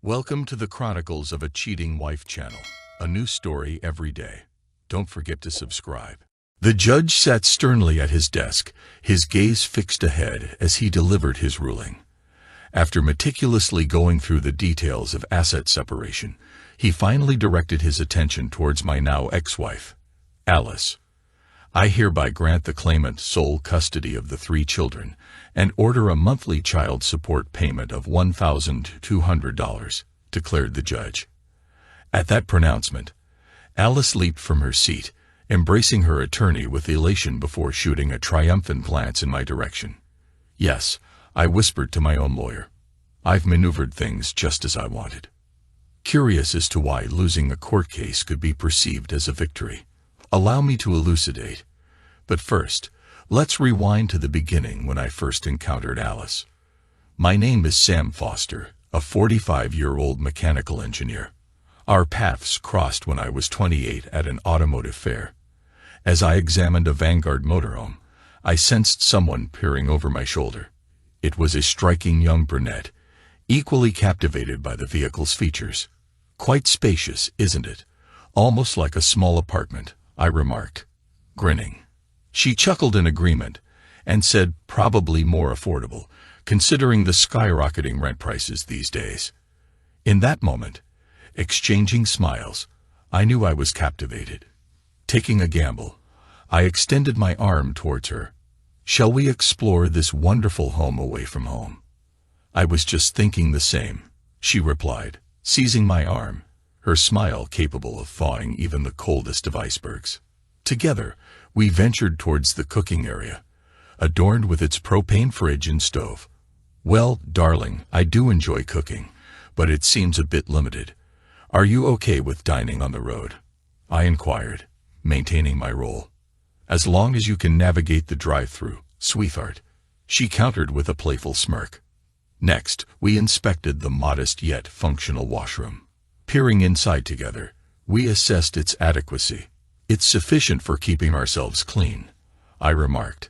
Welcome to the Chronicles of a Cheating Wife channel. A new story every day. Don't forget to subscribe. The judge sat sternly at his desk, his gaze fixed ahead as he delivered his ruling. After meticulously going through the details of asset separation, he finally directed his attention towards my now ex-wife, Alice. I hereby grant the claimant sole custody of the 3 children and order a monthly child support payment of $1,200, declared the judge. At that pronouncement, Alice leaped from her seat, embracing her attorney with elation before shooting a triumphant glance in my direction. Yes, I whispered to my own lawyer. I've maneuvered things just as I wanted. Curious as to why losing a court case could be perceived as a victory. Allow me to elucidate. But first, let's rewind to the beginning when I first encountered Alice. My name is Sam Foster, a 45-year-old mechanical engineer. Our paths crossed when I was 28 at an automotive fair. As I examined a Vanguard motorhome, I sensed someone peering over my shoulder. It was a striking young brunette, equally captivated by the vehicle's features. Quite spacious, isn't it? Almost like a small apartment, I remarked, grinning. She chuckled in agreement and said probably more affordable, considering the skyrocketing rent prices these days. In that moment, exchanging smiles, I knew I was captivated. Taking a gamble, I extended my arm towards her. Shall we explore this wonderful home away from home? I was just thinking the same, she replied, seizing my arm, her smile capable of thawing even the coldest of icebergs. Together, we ventured towards the cooking area, adorned with its propane fridge and stove. Well, darling, I do enjoy cooking, but it seems a bit limited. Are you okay with dining on the road? I inquired, maintaining my role. As long as you can navigate the drive-thru, sweetheart, she countered with a playful smirk. Next, we inspected the modest yet functional washroom. Peering inside together, we assessed its adequacy. It's sufficient for keeping ourselves clean, I remarked,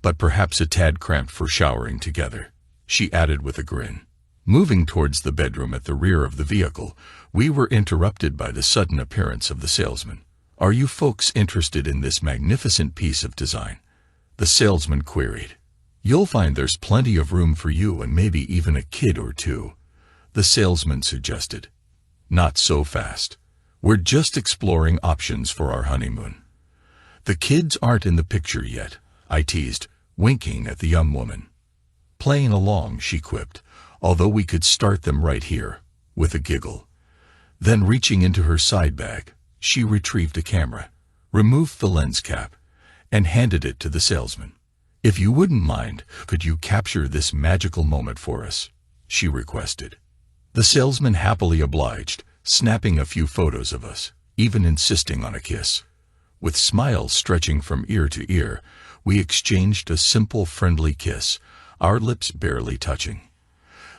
but perhaps a tad cramped for showering together, she added with a grin. Moving towards the bedroom at the rear of the vehicle, we were interrupted by the sudden appearance of the salesman. Are you folks interested in this magnificent piece of design? The salesman queried. You'll find there's plenty of room for you and maybe even a kid or two, the salesman suggested. Not so fast. We're just exploring options for our honeymoon. The kids aren't in the picture yet, I teased, winking at the young woman. Playing along, she quipped, although we could start them right here, with a giggle. Then reaching into her side bag, she retrieved a camera, removed the lens cap, and handed it to the salesman. If you wouldn't mind, could you capture this magical moment for us? She requested. The salesman happily obliged, snapping a few photos of us, even insisting on a kiss. With smiles stretching from ear to ear, we exchanged a simple friendly kiss, our lips barely touching.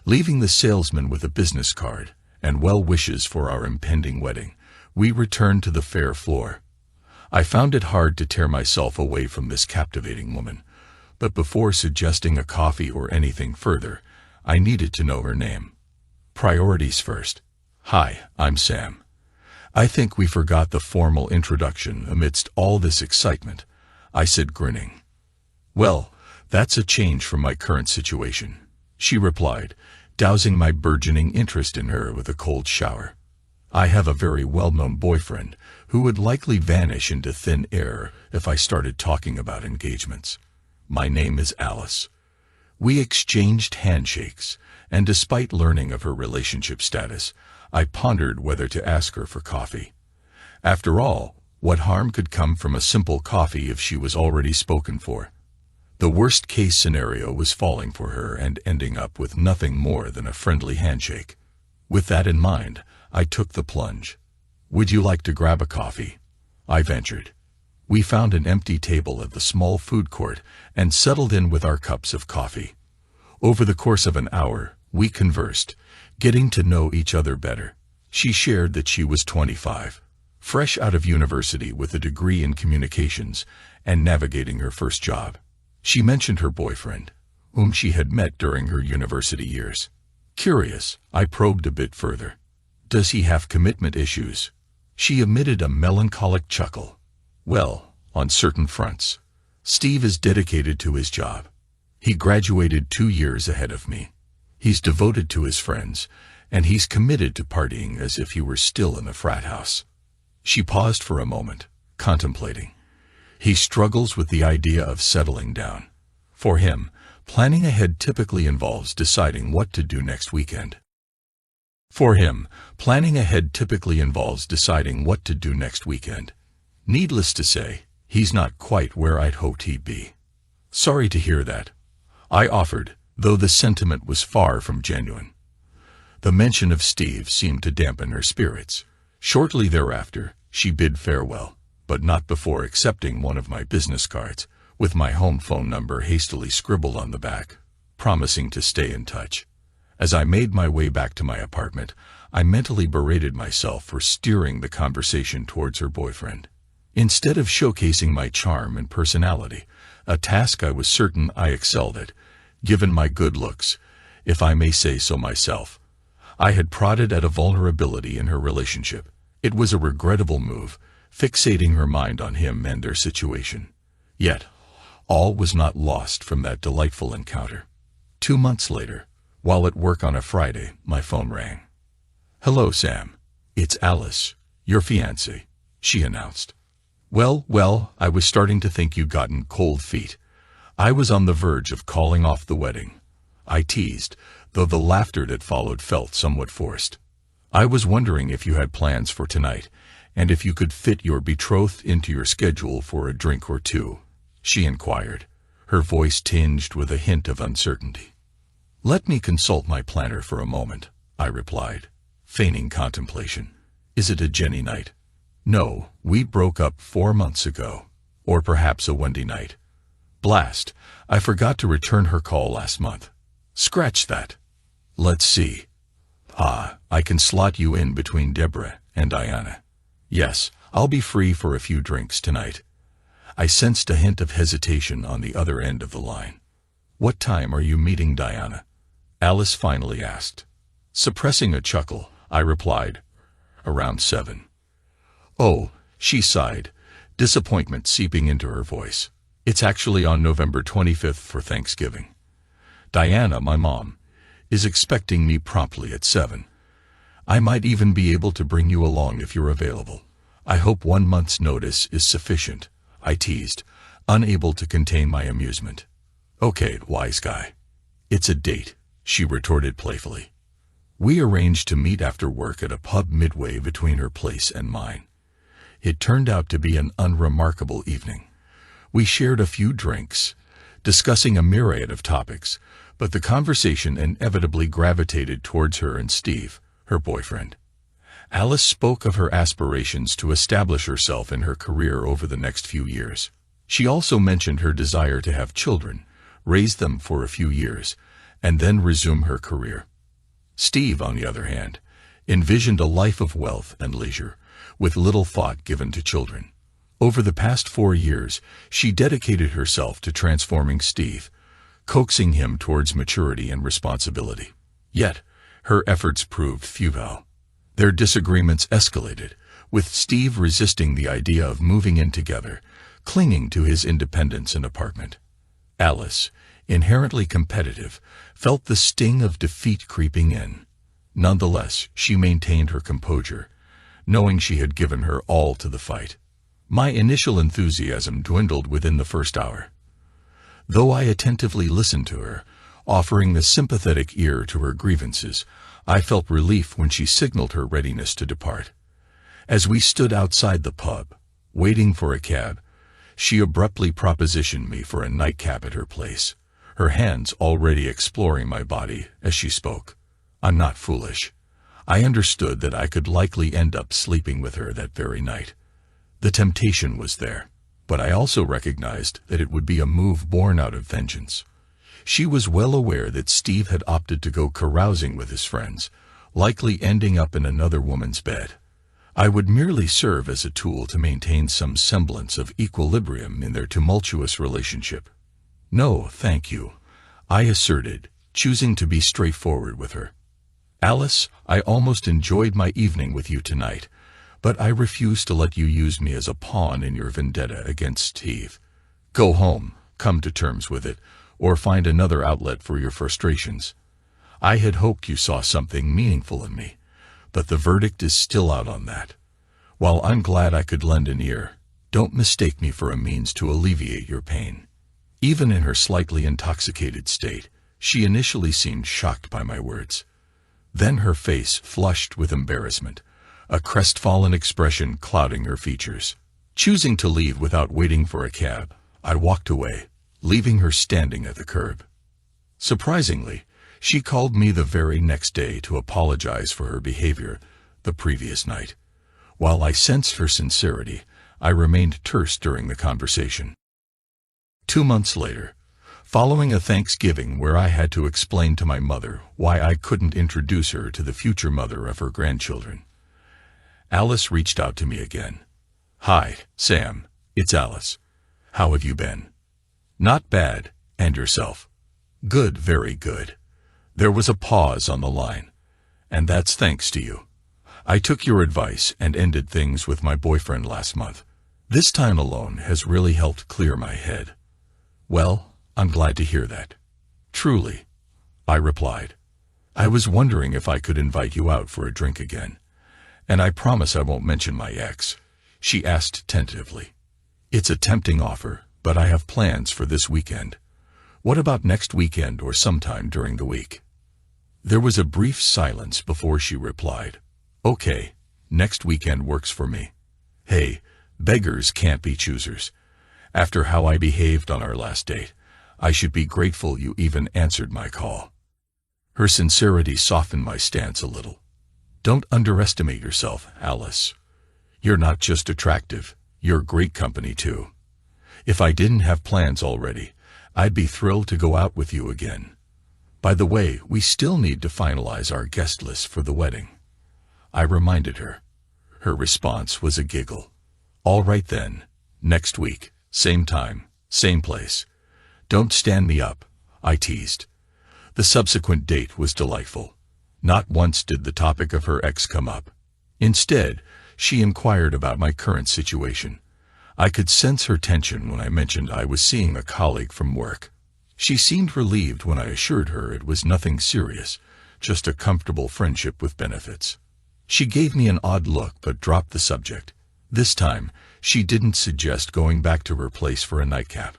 Leaving the salesman with a business card and well wishes for our impending wedding, we returned to the fair floor. I found it hard to tear myself away from this captivating woman, but before suggesting a coffee or anything further, I needed to know her name. Priorities first. Hi, I'm Sam. I think we forgot the formal introduction amidst all this excitement, I said, grinning. Well, that's a change from my current situation, she replied, dousing my burgeoning interest in her with a cold shower. I have a very well-known boyfriend who would likely vanish into thin air if I started talking about engagements. My name is Alice. We exchanged handshakes, and despite learning of her relationship status, I pondered whether to ask her for coffee. After all, what harm could come from a simple coffee if she was already spoken for? The worst-case scenario was falling for her and ending up with nothing more than a friendly handshake. With that in mind, I took the plunge. Would you like to grab a coffee? I ventured. We found an empty table at the small food court and settled in with our cups of coffee. Over the course of an hour, we conversed, getting to know each other better. She shared that she was 25, fresh out of university with a degree in communications and navigating her first job. She mentioned her boyfriend, whom she had met during her university years. Curious, I probed a bit further. Does he have commitment issues? She emitted a melancholic chuckle. Well, on certain fronts. Steve is dedicated to his job. He graduated 2 years ahead of me. He's devoted to his friends, and he's committed to partying as if he were still in the frat house. She paused for a moment, contemplating. He struggles with the idea of settling down. For him, planning ahead typically involves deciding what to do next weekend. Needless to say, he's not quite where I'd hoped he'd be. Sorry to hear that, I offered, though the sentiment was far from genuine. The mention of Steve seemed to dampen her spirits. Shortly thereafter, she bid farewell, but not before accepting one of my business cards, with my home phone number hastily scribbled on the back, promising to stay in touch. As I made my way back to my apartment, I mentally berated myself for steering the conversation towards her boyfriend. Instead of showcasing my charm and personality, a task I was certain I excelled at, given my good looks, if I may say so myself, I had prodded at a vulnerability in her relationship. It was a regrettable move, fixating her mind on him and their situation. Yet, all was not lost from that delightful encounter. 2 months later, while at work on a Friday, my phone rang. "Hello, Sam. It's Alice, your fiancée," she announced. Well, I was starting to think you'd gotten cold feet. I was on the verge of calling off the wedding," I teased, though the laughter that followed felt somewhat forced. "I was wondering if you had plans for tonight, and if you could fit your betrothed into your schedule for a drink or two," she inquired, her voice tinged with a hint of uncertainty. "Let me consult my planner for a moment," I replied, feigning contemplation. "Is it a Jenny night?" "No, we broke up 4 months ago. Or perhaps a Wendy night. Blast, I forgot to return her call last month." "Scratch that. Let's see. I can slot you in between Deborah and Diana. Yes, I'll be free for a few drinks tonight." I sensed a hint of hesitation on the other end of the line. "What time are you meeting Diana?" Alice finally asked. Suppressing a chuckle, I replied, "Around 7. "Oh," she sighed, disappointment seeping into her voice. "It's actually on November 25th for Thanksgiving. Diana, my mom, is expecting me promptly at 7. I might even be able to bring you along if you're available. I hope 1 month's notice is sufficient," I teased, unable to contain my amusement. "Okay, wise guy. It's a date," she retorted playfully. We arranged to meet after work at a pub midway between her place and mine. It turned out to be an unremarkable evening. We shared a few drinks, discussing a myriad of topics, but the conversation inevitably gravitated towards her and Steve, her boyfriend. Alice spoke of her aspirations to establish herself in her career over the next few years. She also mentioned her desire to have children, raise them for a few years, and then resume her career. Steve, on the other hand, envisioned a life of wealth and leisure, with little thought given to children. Over the past 4 years, she dedicated herself to transforming Steve, coaxing him towards maturity and responsibility. Yet, her efforts proved futile. Their disagreements escalated, with Steve resisting the idea of moving in together, clinging to his independence and apartment. Alice, inherently competitive, felt the sting of defeat creeping in. Nonetheless, she maintained her composure, knowing she had given her all to the fight. My initial enthusiasm dwindled within the first hour. Though I attentively listened to her, offering a sympathetic ear to her grievances, I felt relief when she signaled her readiness to depart. As we stood outside the pub, waiting for a cab, she abruptly propositioned me for a nightcap at her place, her hands already exploring my body as she spoke. I'm not foolish. I understood that I could likely end up sleeping with her that very night. The temptation was there, but I also recognized that it would be a move born out of vengeance. She was well aware that Steve had opted to go carousing with his friends, likely ending up in another woman's bed. I would merely serve as a tool to maintain some semblance of equilibrium in their tumultuous relationship. "No, thank you," I asserted, choosing to be straightforward with her. Alice, I almost enjoyed my evening with you tonight, but I refuse to let you use me as a pawn in your vendetta against Steve. Go home, come to terms with it, or find another outlet for your frustrations. I had hoped you saw something meaningful in me, but the verdict is still out on that. While I'm glad I could lend an ear, don't mistake me for a means to alleviate your pain. Even in her slightly intoxicated state, she initially seemed shocked by my words. Then her face flushed with embarrassment, a crestfallen expression clouding her features. Choosing to leave without waiting for a cab, I walked away, leaving her standing at the curb. Surprisingly, she called me the very next day to apologize for her behavior the previous night. While I sensed her sincerity, I remained terse during the conversation. 2 months later, following a Thanksgiving where I had to explain to my mother why I couldn't introduce her to the future mother of her grandchildren, Alice reached out to me again. "Hi, Sam, it's Alice. How have you been?" "Not bad, and yourself?" "Good, very good." There was a pause on the line. "And that's thanks to you. I took your advice and ended things with my boyfriend last month. This time alone has really helped clear my head." "Well, I'm glad to hear that." "Truly," I replied. "I was wondering if I could invite you out for a drink again. And I promise I won't mention my ex," she asked tentatively. "It's a tempting offer, but I have plans for this weekend. What about next weekend or sometime during the week?" There was a brief silence before she replied, "Okay, next weekend works for me." Hey, beggars can't be choosers. After how I behaved on our last date, I should be grateful you even answered my call. Her sincerity softened my stance a little. "Don't underestimate yourself, Alice. You're not just attractive, you're great company too. If I didn't have plans already, I'd be thrilled to go out with you again. By the way, we still need to finalize our guest list for the wedding." I reminded her. Her response was a giggle. "All right then, next week, same time, same place. Don't stand me up," I teased. The subsequent date was delightful. Not once did the topic of her ex come up. Instead, she inquired about my current situation. I could sense her tension when I mentioned I was seeing a colleague from work. She seemed relieved when I assured her it was nothing serious, just a comfortable friendship with benefits. She gave me an odd look but dropped the subject. This time, she didn't suggest going back to her place for a nightcap.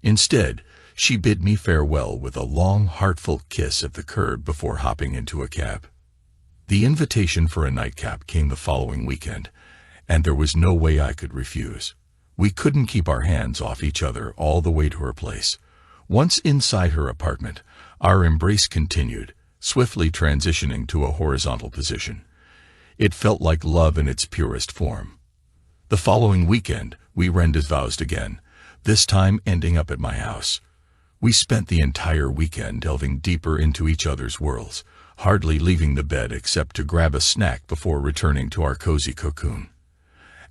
Instead, she bid me farewell with a long, heartfelt kiss at the curb before hopping into a cab. The invitation for a nightcap came the following weekend, and there was no way I could refuse. We couldn't keep our hands off each other all the way to her place. Once inside her apartment, our embrace continued, swiftly transitioning to a horizontal position. It felt like love in its purest form. The following weekend, we rendezvoused again, this time ending up at my house. We spent the entire weekend delving deeper into each other's worlds, hardly leaving the bed except to grab a snack before returning to our cozy cocoon.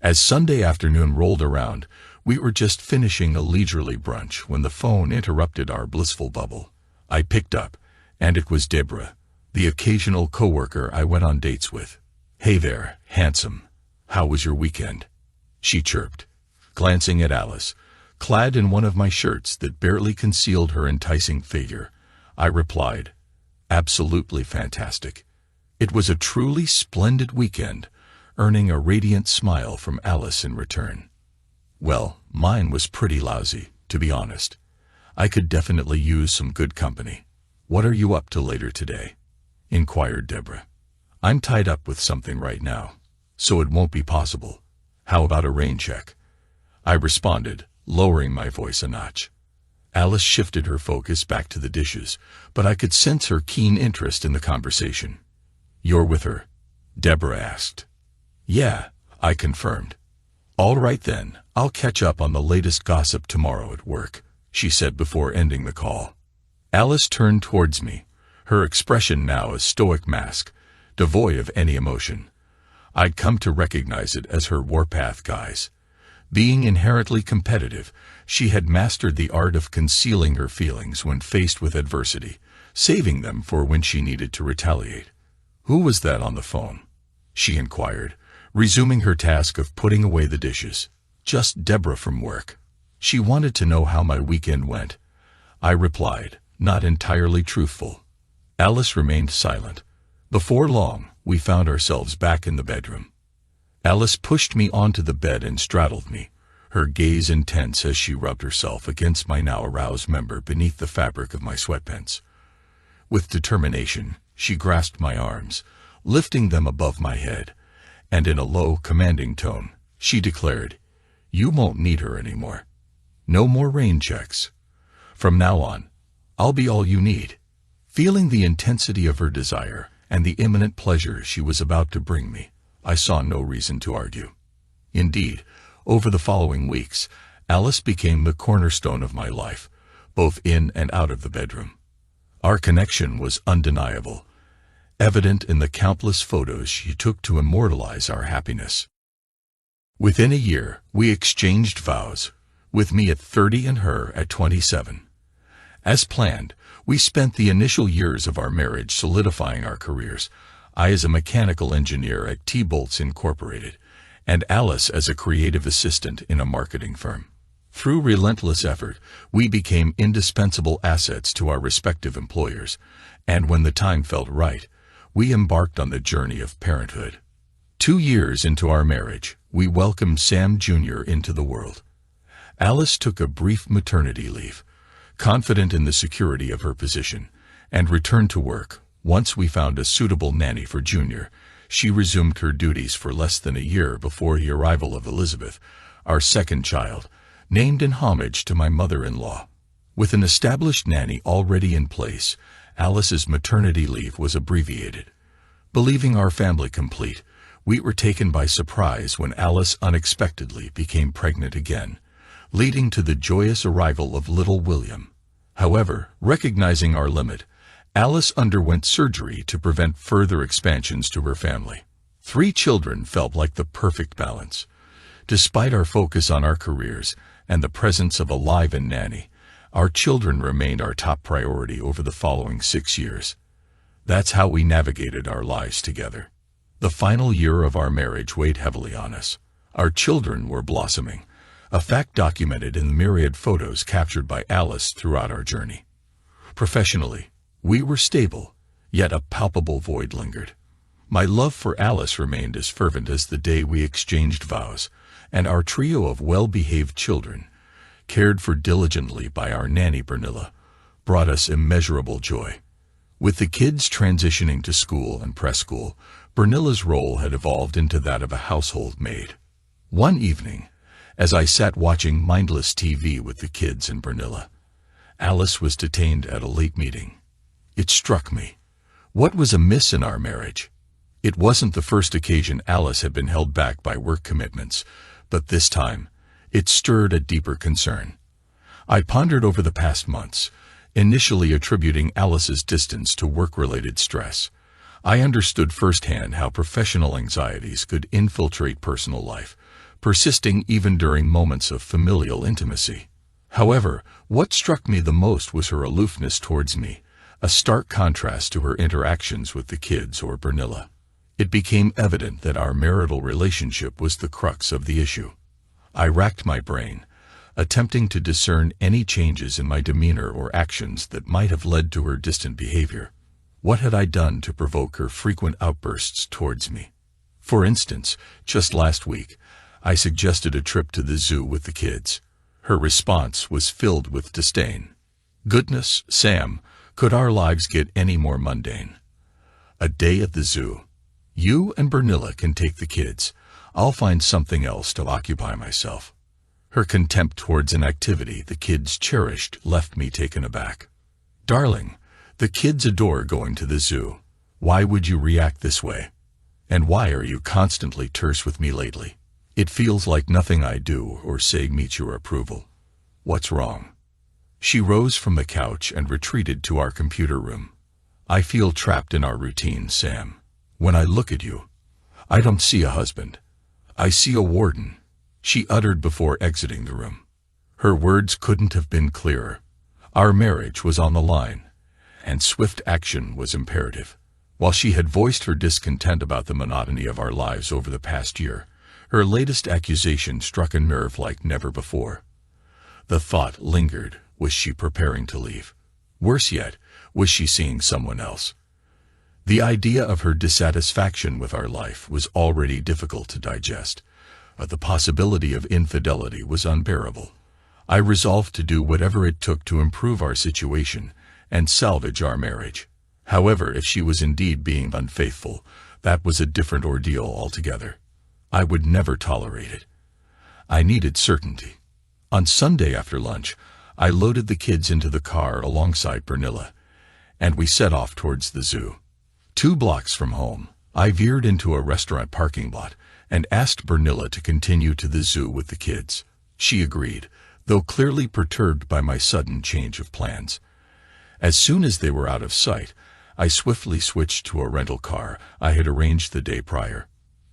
As Sunday afternoon rolled around, we were just finishing a leisurely brunch when the phone interrupted our blissful bubble. I picked up, and it was Deborah, the occasional coworker I went on dates with. "Hey there, handsome. How was your weekend?" she chirped, glancing at Alice, clad in one of my shirts that barely concealed her enticing figure. I replied, "Absolutely fantastic." It was a truly splendid weekend, earning a radiant smile from Alice in return. Well, mine was pretty lousy, to be honest. I could definitely use some good company. "What are you up to later today?" inquired Deborah. "I'm tied up with something right now, so it won't be possible. How about a rain check?" I responded, lowering my voice a notch. Alice shifted her focus back to the dishes, but I could sense her keen interest in the conversation. "You're with her?" Deborah asked. "Yeah," I confirmed. "All right then, I'll catch up on the latest gossip tomorrow at work," she said before ending the call. Alice turned towards me, her expression now a stoic mask, devoid of any emotion. I'd come to recognize it as her warpath guise. Being inherently competitive, she had mastered the art of concealing her feelings when faced with adversity, saving them for when she needed to retaliate. "Who was that on the phone?" she inquired, resuming her task of putting away the dishes. "Just Deborah from work. She wanted to know how my weekend went," I replied, not entirely truthful. Alice remained silent. Before long, we found ourselves back in the bedroom. Alice pushed me onto the bed and straddled me, her gaze intense as she rubbed herself against my now aroused member beneath the fabric of my sweatpants. With determination, she grasped my arms, lifting them above my head, and in a low, commanding tone, she declared, "You won't need her anymore. No more rain checks. From now on, I'll be all you need." Feeling the intensity of her desire and the imminent pleasure she was about to bring me, I saw no reason to argue. Indeed, over the following weeks, Alice became the cornerstone of my life, both in and out of the bedroom. Our connection was undeniable, evident in the countless photos she took to immortalize our happiness. Within a year, we exchanged vows, with me at 30 and her at 27. As planned, we spent the initial years of our marriage solidifying our careers, I as a mechanical engineer at T-Bolts Incorporated, and Alice as a creative assistant in a marketing firm. Through relentless effort, we became indispensable assets to our respective employers, and when the time felt right, we embarked on the journey of parenthood. 2 years into our marriage, we welcomed Sam Jr. into the world. Alice took a brief maternity leave, confident in the security of her position, and returned to work. Once we found a suitable nanny for Junior, she resumed her duties for less than a year before the arrival of Elizabeth, our second child, named in homage to my mother-in-law. With an established nanny already in place, Alice's maternity leave was abbreviated. Believing our family complete, we were taken by surprise when Alice unexpectedly became pregnant again, leading to the joyous arrival of little William. However, recognizing our limit, Alice underwent surgery to prevent further expansions to her family. 3 children felt like the perfect balance. Despite our focus on our careers and the presence of a live-in nanny, our children remained our top priority over the following 6 years. That's how we navigated our lives together. The final year of our marriage weighed heavily on us. Our children were blossoming, a fact documented in the myriad photos captured by Alice throughout our journey. Professionally, we were stable, yet a palpable void lingered. My love for Alice remained as fervent as the day we exchanged vows, and our trio of well-behaved children, cared for diligently by our nanny Bernilla, brought us immeasurable joy. With the kids transitioning to school and preschool, Bernilla's role had evolved into that of a household maid. One evening, as I sat watching mindless TV with the kids and Bernilla, Alice was detained at a late meeting. It struck me. What was amiss in our marriage? It wasn't the first occasion Alice had been held back by work commitments, but this time, it stirred a deeper concern. I pondered over the past months, initially attributing Alice's distance to work-related stress. I understood firsthand how professional anxieties could infiltrate personal life, persisting even during moments of familial intimacy. However, what struck me the most was her aloofness towards me, a stark contrast to her interactions with the kids or Bernilla. It became evident that our marital relationship was the crux of the issue. I racked my brain, attempting to discern any changes in my demeanor or actions that might have led to her distant behavior. What had I done to provoke her frequent outbursts towards me? For instance, just last week, I suggested a trip to the zoo with the kids. Her response was filled with disdain. "Goodness, Sam, could our lives get any more mundane? A day at the zoo. You and Bernilla can take the kids. I'll find something else to occupy myself." Her contempt towards an activity the kids cherished left me taken aback. "Darling, the kids adore going to the zoo. Why would you react this way? And why are you constantly terse with me lately? It feels like nothing I do or say meets your approval. What's wrong?" She rose from the couch and retreated to our computer room. "I feel trapped in our routine, Sam. When I look at you, I don't see a husband. I see a warden," she uttered before exiting the room. Her words couldn't have been clearer. Our marriage was on the line, and swift action was imperative. While she had voiced her discontent about the monotony of our lives over the past year, her latest accusation struck a nerve like never before. The thought lingered, was she preparing to leave? Worse yet, was she seeing someone else? The idea of her dissatisfaction with our life was already difficult to digest. The possibility of infidelity was unbearable. I resolved to do whatever it took to improve our situation and salvage our marriage. However, if she was indeed being unfaithful, that was a different ordeal altogether. I would never tolerate it. I needed certainty. On Sunday after lunch, I loaded the kids into the car alongside Pernilla, and we set off towards the zoo. 2 blocks from home, I veered into a restaurant parking lot and asked Pernilla to continue to the zoo with the kids. She agreed, though clearly perturbed by my sudden change of plans. As soon as they were out of sight, I swiftly switched to a rental car I had arranged the day prior.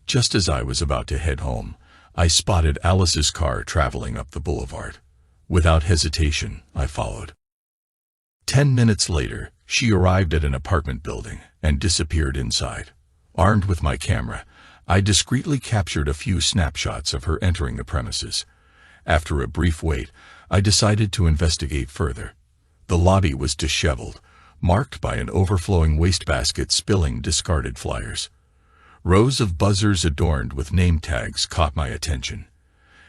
Just as I was about to head home, I spotted Alice's car traveling up the boulevard. Without hesitation, I followed. 10 minutes later, she arrived at an apartment building and disappeared inside. Armed with my camera, I discreetly captured a few snapshots of her entering the premises. After a brief wait, I decided to investigate further. The lobby was disheveled, marked by an overflowing wastebasket spilling discarded flyers. Rows of buzzers adorned with name tags caught my attention.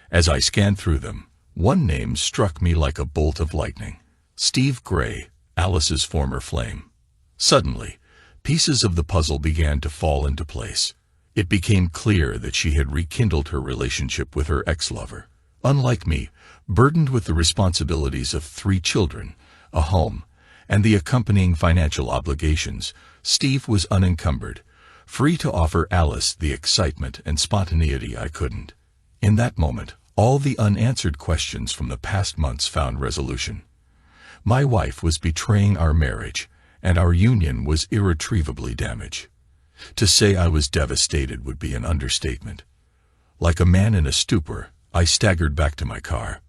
As I scanned through them, one name struck me like a bolt of lightning. Steve Gray, Alice's former flame. Suddenly, pieces of the puzzle began to fall into place. It became clear that she had rekindled her relationship with her ex-lover. Unlike me, burdened with the responsibilities of 3 children, a home, and the accompanying financial obligations, Steve was unencumbered, free to offer Alice the excitement and spontaneity I couldn't. In that moment, all the unanswered questions from the past months found resolution. My wife was betraying our marriage, and our union was irretrievably damaged. To say I was devastated would be an understatement. Like a man in a stupor, I staggered back to my car.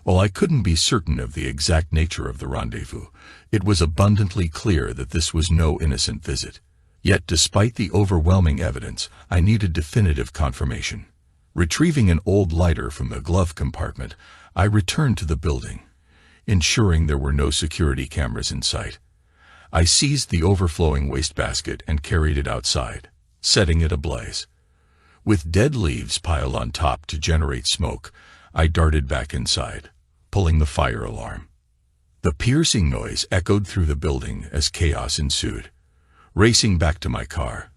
While I couldn't be certain of the exact nature of the rendezvous, it was abundantly clear that this was no innocent visit. Yet despite the overwhelming evidence, I needed definitive confirmation. Retrieving an old lighter from the glove compartment, I returned to the building, ensuring there were no security cameras in sight. I seized the overflowing wastebasket and carried it outside, setting it ablaze. With dead leaves piled on top to generate smoke, I darted back inside, pulling the fire alarm. The piercing noise echoed through the building as chaos ensued. Racing back to my car,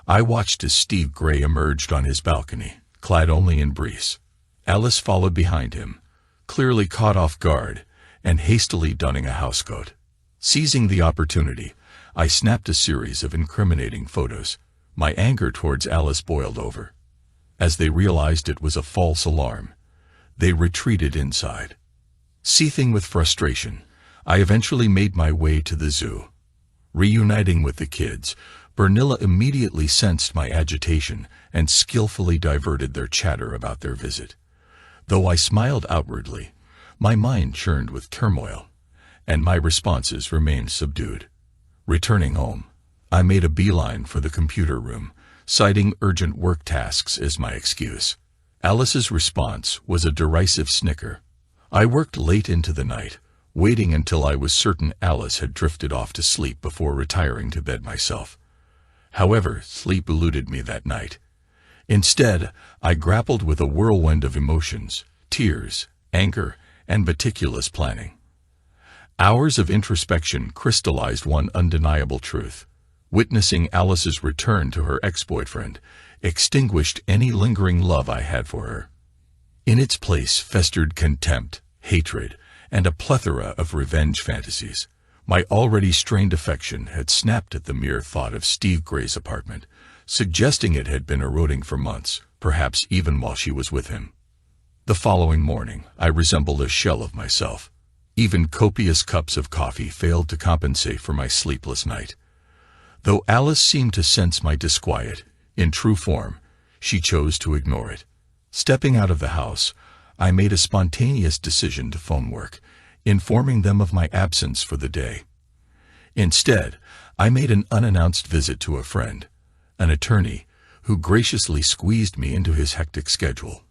I watched as Steve Gray emerged on his balcony, clad only in briefs. Alice followed behind him, clearly caught off guard, and hastily donning a housecoat. Seizing the opportunity, I snapped a series of incriminating photos. My anger towards Alice boiled over. As they realized it was a false alarm, they retreated inside. Seething with frustration, I eventually made my way to the zoo. Reuniting with the kids, Pernilla immediately sensed my agitation and skillfully diverted their chatter about their visit. Though I smiled outwardly, my mind churned with turmoil, and my responses remained subdued. Returning home, I made a beeline for the computer room, citing urgent work tasks as my excuse. Alice's response was a derisive snicker. I worked late into the night, waiting until I was certain Alice had drifted off to sleep before retiring to bed myself. However, sleep eluded me that night. Instead, I grappled with a whirlwind of emotions, tears, anger, and meticulous planning. Hours of introspection crystallized one undeniable truth. Witnessing Alice's return to her ex-boyfriend extinguished any lingering love I had for her. In its place festered contempt, hatred, and a plethora of revenge fantasies. My already strained affection had snapped at the mere thought of Steve Gray's apartment, suggesting it had been eroding for months, perhaps even while she was with him. The following morning, I resembled a shell of myself. Even copious cups of coffee failed to compensate for my sleepless night. Though Alice seemed to sense my disquiet, in true form, she chose to ignore it. Stepping out of the house, I made a spontaneous decision to phone work, informing them of my absence for the day. Instead, I made an unannounced visit to a friend, an attorney, who graciously squeezed me into his hectic schedule.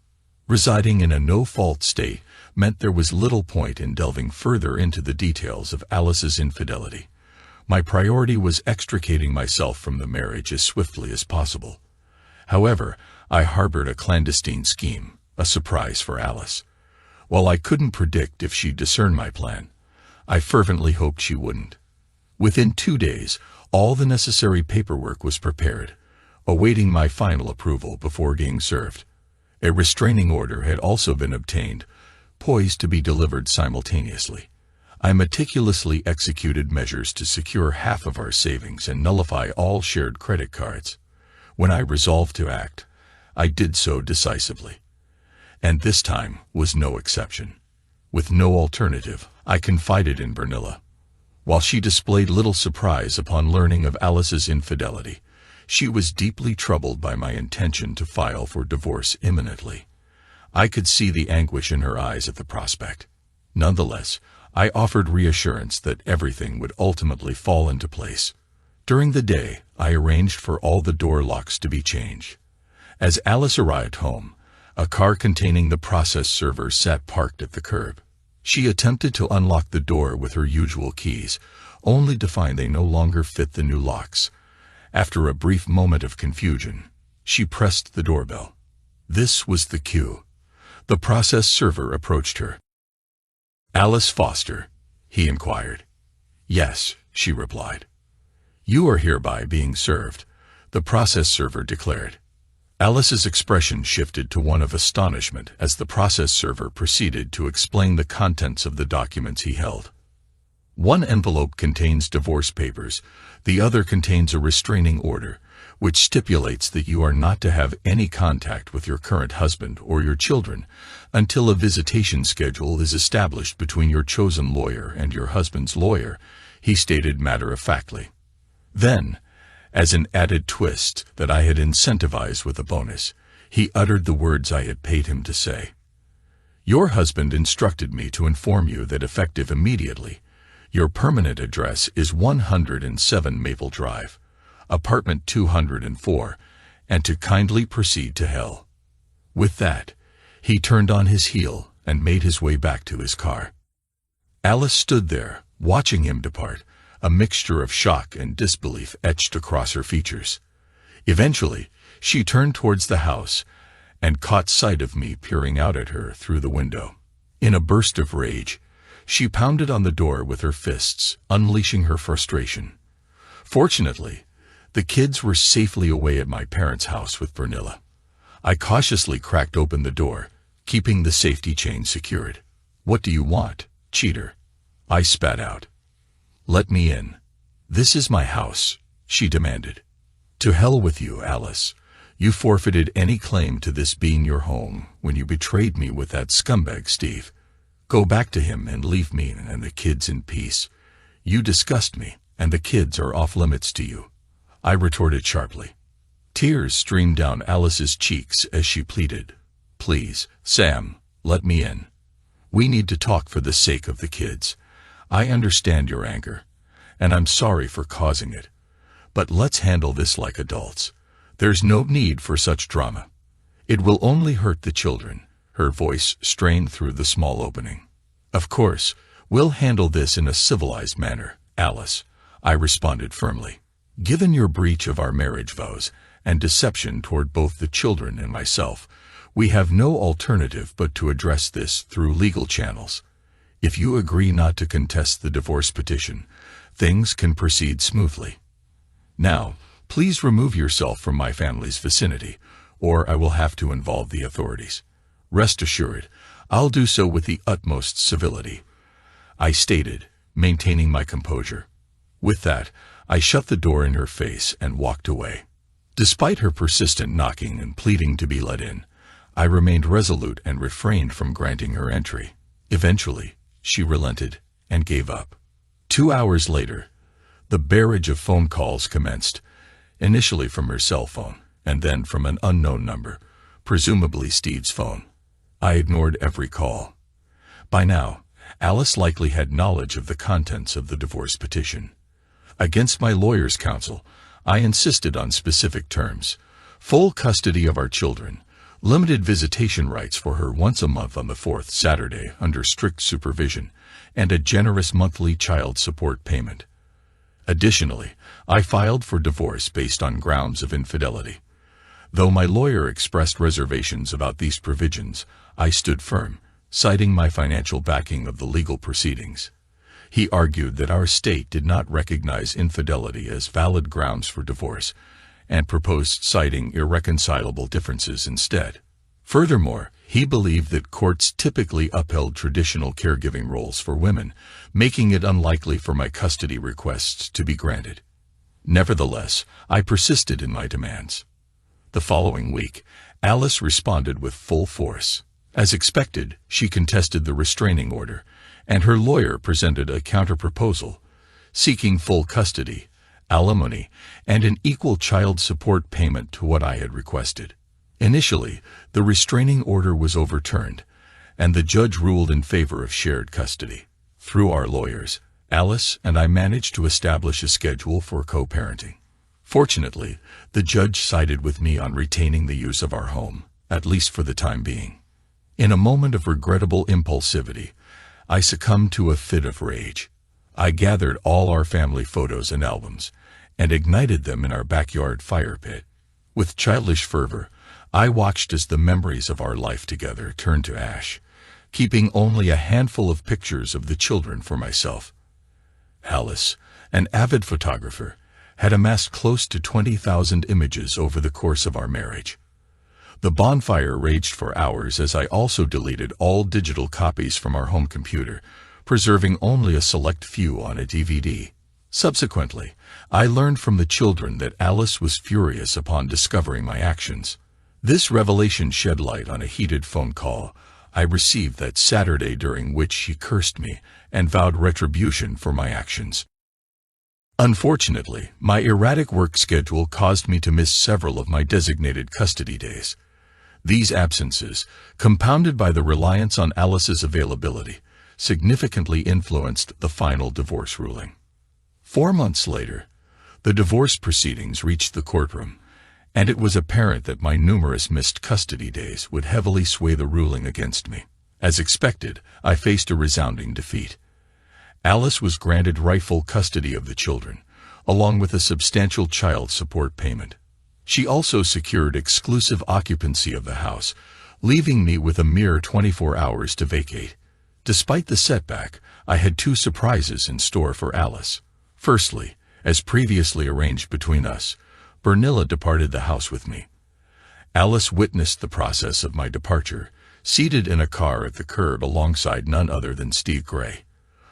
Residing in a no-fault state meant there was little point in delving further into the details of Alice's infidelity. My priority was extricating myself from the marriage as swiftly as possible. However, I harbored a clandestine scheme, a surprise for Alice. While I couldn't predict if she'd discern my plan, I fervently hoped she wouldn't. Within 2 days, all the necessary paperwork was prepared, awaiting my final approval before being served. A restraining order had also been obtained, poised to be delivered simultaneously. I meticulously executed measures to secure half of our savings and nullify all shared credit cards. When I resolved to act, I did so decisively. And this time was no exception. With no alternative, I confided in Bernilla. While she displayed little surprise upon learning of Alice's infidelity, she was deeply troubled by my intention to file for divorce imminently. I could see the anguish in her eyes at the prospect. Nonetheless, I offered reassurance that everything would ultimately fall into place. During the day, I arranged for all the door locks to be changed. As Alice arrived home, a car containing the process server sat parked at the curb. She attempted to unlock the door with her usual keys, only to find they no longer fit the new locks. After a brief moment of confusion, she pressed the doorbell. This was the cue. The process server approached her. "Alice Foster?" he inquired. "Yes," she replied. "You are hereby being served," the process server declared. Alice's expression shifted to one of astonishment as the process server proceeded to explain the contents of the documents he held. One envelope contains divorce papers, the other contains a restraining order, which stipulates that you are not to have any contact with your current husband or your children until a visitation schedule is established between your chosen lawyer and your husband's lawyer, he stated matter-of-factly. Then, as an added twist that I had incentivized with a bonus, he uttered the words I had paid him to say. "Your husband instructed me to inform you that effective immediately, your permanent address is 107 Maple Drive, apartment 204, and to kindly proceed to hell." With that, he turned on his heel and made his way back to his car. Alice stood there, watching him depart, a mixture of shock and disbelief etched across her features. Eventually, she turned towards the house and caught sight of me peering out at her through the window. In a burst of rage, she pounded on the door with her fists, unleashing her frustration. Fortunately, the kids were safely away at my parents' house with Bernilla. I cautiously cracked open the door, keeping the safety chain secured. "What do you want, cheater?" I spat out. "Let me in. This is my house," she demanded. "To hell with you, Alice. You forfeited any claim to this being your home when you betrayed me with that scumbag Steve. Go back to him and leave me and the kids in peace. You disgust me, and the kids are off limits to you," I retorted sharply. Tears streamed down Alice's cheeks as she pleaded. "Please, Sam, let me in. We need to talk for the sake of the kids. I understand your anger, and I'm sorry for causing it. But let's handle this like adults. There's no need for such drama. It will only hurt the children." Her voice strained through the small opening. "Of course, we'll handle this in a civilized manner, Alice," I responded firmly. "Given your breach of our marriage vows and deception toward both the children and myself, we have no alternative but to address this through legal channels. If you agree not to contest the divorce petition, things can proceed smoothly. Now, please remove yourself from my family's vicinity, or I will have to involve the authorities. Rest assured, I'll do so with the utmost civility," I stated, maintaining my composure. With that, I shut the door in her face and walked away. Despite her persistent knocking and pleading to be let in, I remained resolute and refrained from granting her entry. Eventually, she relented and gave up. 2 hours later, the barrage of phone calls commenced, initially from her cell phone, and then from an unknown number, presumably Steve's phone. I ignored every call. By now, Alice likely had knowledge of the contents of the divorce petition. Against my lawyer's counsel, I insisted on specific terms: full custody of our children, limited visitation rights for her once a month on the fourth Saturday under strict supervision, and a generous monthly child support payment. Additionally, I filed for divorce based on grounds of infidelity. Though my lawyer expressed reservations about these provisions, I stood firm, citing my financial backing of the legal proceedings. He argued that our state did not recognize infidelity as valid grounds for divorce, and proposed citing irreconcilable differences instead. Furthermore, he believed that courts typically upheld traditional caregiving roles for women, making it unlikely for my custody requests to be granted. Nevertheless, I persisted in my demands. The following week, Alice responded with full force. As expected, she contested the restraining order, and her lawyer presented a counterproposal, seeking full custody, alimony, and an equal child support payment to what I had requested. Initially, the restraining order was overturned, and the judge ruled in favor of shared custody. Through our lawyers, Alice and I managed to establish a schedule for co-parenting. Fortunately, the judge sided with me on retaining the use of our home, at least for the time being. In a moment of regrettable impulsivity, I succumbed to a fit of rage. I gathered all our family photos and albums, and ignited them in our backyard fire pit. With childish fervor, I watched as the memories of our life together turned to ash, keeping only a handful of pictures of the children for myself. Alice, an avid photographer, had amassed close to 20,000 images over the course of our marriage. The bonfire raged for hours as I also deleted all digital copies from our home computer, preserving only a select few on a DVD. Subsequently, I learned from the children that Alice was furious upon discovering my actions. This revelation shed light on a heated phone call I received that Saturday, during which she cursed me and vowed retribution for my actions. Unfortunately, my erratic work schedule caused me to miss several of my designated custody days. These absences, compounded by the reliance on Alice's availability, significantly influenced the final divorce ruling. 4 months later, the divorce proceedings reached the courtroom, and it was apparent that my numerous missed custody days would heavily sway the ruling against me. As expected, I faced a resounding defeat. Alice was granted rightful custody of the children, along with a substantial child support payment. She also secured exclusive occupancy of the house, leaving me with a mere 24 hours to vacate. Despite the setback, I had 2 surprises in store for Alice. Firstly, as previously arranged between us, Bernilla departed the house with me. Alice witnessed the process of my departure, seated in a car at the curb alongside none other than Steve Gray.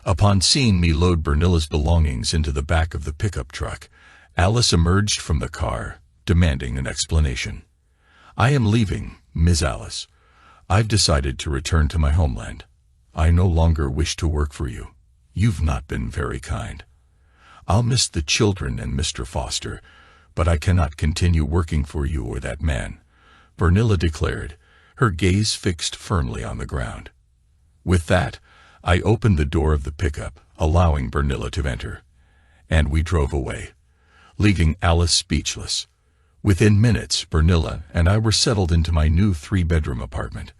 Upon seeing me load Bernilla's belongings into the back of the pickup truck, Alice emerged from the car, demanding an explanation. "I am leaving, Ms. Alice. I've decided to return to my homeland. I no longer wish to work for you. You've not been very kind. I'll miss the children and Mr. Foster, but I cannot continue working for you or that man," Bernilla declared, her gaze fixed firmly on the ground. With that, I opened the door of the pickup, allowing Bernilla to enter, and we drove away, leaving Alice speechless. Within minutes, Bernilla and I were settled into my new 3-bedroom apartment.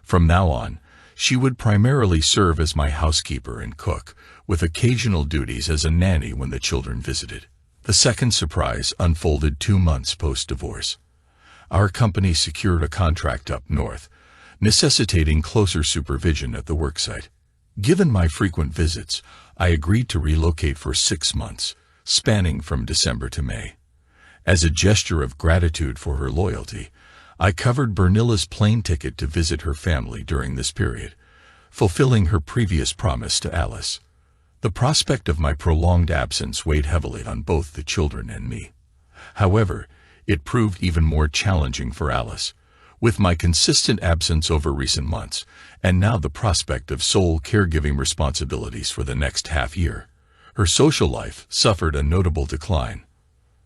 From now on, she would primarily serve as my housekeeper and cook, with occasional duties as a nanny when the children visited. The second surprise unfolded 2 months post-divorce. Our company secured a contract up north, necessitating closer supervision at the worksite. Given my frequent visits, I agreed to relocate for 6 months, spanning from December to May. As a gesture of gratitude for her loyalty, I covered Bernilla's plane ticket to visit her family during this period, fulfilling her previous promise to Alice. The prospect of my prolonged absence weighed heavily on both the children and me. However, it proved even more challenging for Alice, with my consistent absence over recent months, and now the prospect of sole caregiving responsibilities for the next half year. Her social life suffered a notable decline.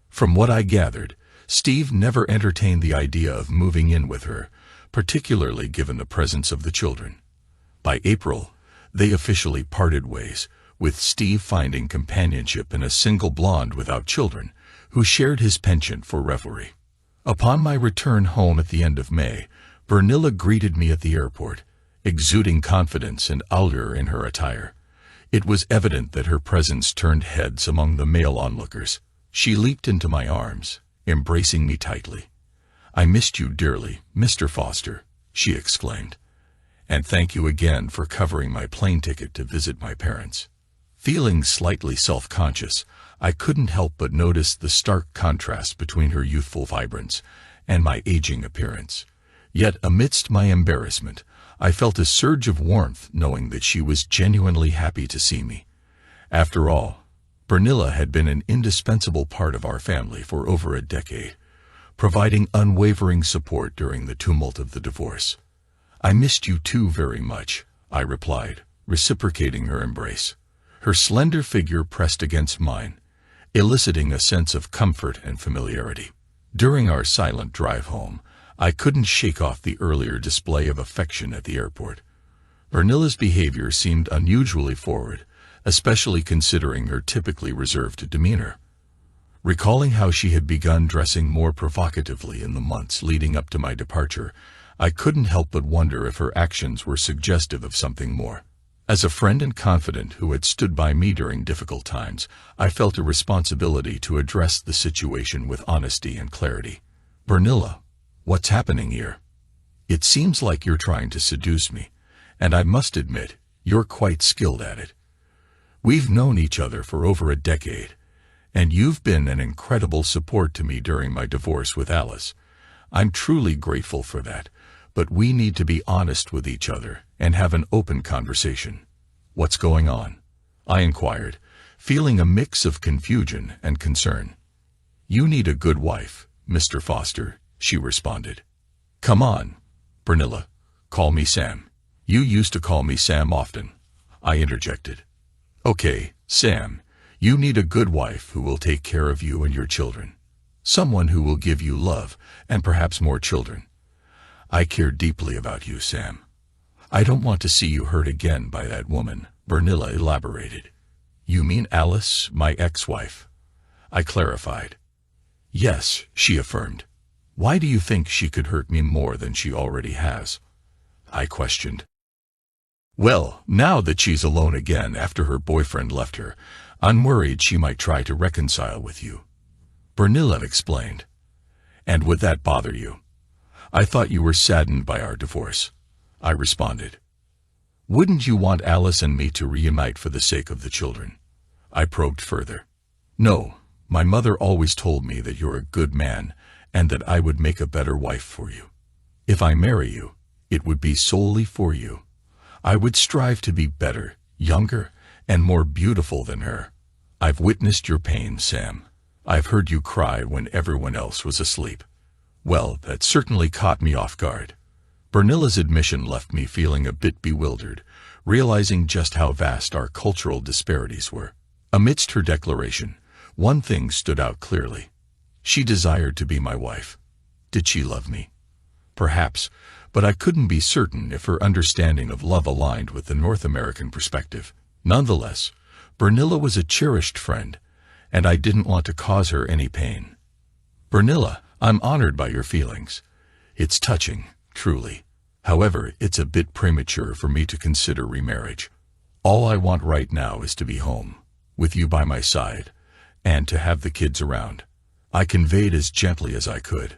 From what I gathered, Steve never entertained the idea of moving in with her, particularly given the presence of the children. By April, they officially parted ways, with Steve finding companionship in a single blonde without children, who shared his penchant for revelry. Upon my return home at the end of May, Bernilla greeted me at the airport, exuding confidence and allure in her attire. It was evident that her presence turned heads among the male onlookers. She leaped into my arms, embracing me tightly. "I missed you dearly, Mr. Foster," she exclaimed. "And thank you again for covering my plane ticket to visit my parents." Feeling slightly self-conscious, I couldn't help but notice the stark contrast between her youthful vibrance and my aging appearance. Yet amidst my embarrassment, I felt a surge of warmth knowing that she was genuinely happy to see me. After all, Bernilla had been an indispensable part of our family for over a decade, providing unwavering support during the tumult of the divorce. "I missed you too very much," I replied, reciprocating her embrace. Her slender figure pressed against mine, eliciting a sense of comfort and familiarity. During our silent drive home, I couldn't shake off the earlier display of affection at the airport. Bernilla's behavior seemed unusually forward, especially considering her typically reserved demeanor. Recalling how she had begun dressing more provocatively in the months leading up to my departure, I couldn't help but wonder if her actions were suggestive of something more. As a friend and confidant who had stood by me during difficult times, I felt a responsibility to address the situation with honesty and clarity. "Bernilla, what's happening here? It seems like you're trying to seduce me, and I must admit, you're quite skilled at it. We've known each other for over a decade, and you've been an incredible support to me during my divorce with Alice. I'm truly grateful for that, but we need to be honest with each other and have an open conversation." "What's going on?" I inquired, feeling a mix of confusion and concern. "You need a good wife, Mr. Foster," she responded. "Come on, Bernilla, call me Sam." "You used to call me Sam often," I interjected. "Okay, Sam, you need a good wife who will take care of you and your children. Someone who will give you love and perhaps more children. I care deeply about you, Sam. I don't want to see you hurt again by that woman," Bernilla elaborated. "You mean Alice, my ex-wife?" I clarified. "Yes," she affirmed. "Why do you think she could hurt me more than she already has?" I questioned. "Well, now that she's alone again after her boyfriend left her, I'm worried she might try to reconcile with you," Bernilla explained. "And would that bother you? I thought you were saddened by our divorce," I responded. "Wouldn't you want Alice and me to reunite for the sake of the children?" I probed further. "No, my mother always told me that you're a good man and that I would make a better wife for you. If I marry you, it would be solely for you. I would strive to be better, younger, and more beautiful than her. I've witnessed your pain, Sam. I've heard you cry when everyone else was asleep." Well, that certainly caught me off guard. Bernilla's admission left me feeling a bit bewildered, realizing just how vast our cultural disparities were. Amidst her declaration, one thing stood out clearly. She desired to be my wife. Did she love me? Perhaps, but I couldn't be certain if her understanding of love aligned with the North American perspective. Nonetheless, Bernilla was a cherished friend, and I didn't want to cause her any pain. "Bernilla, I'm honored by your feelings. It's touching, truly. However, it's a bit premature for me to consider remarriage. All I want right now is to be home, with you by my side, and to have the kids around." I conveyed as gently as I could.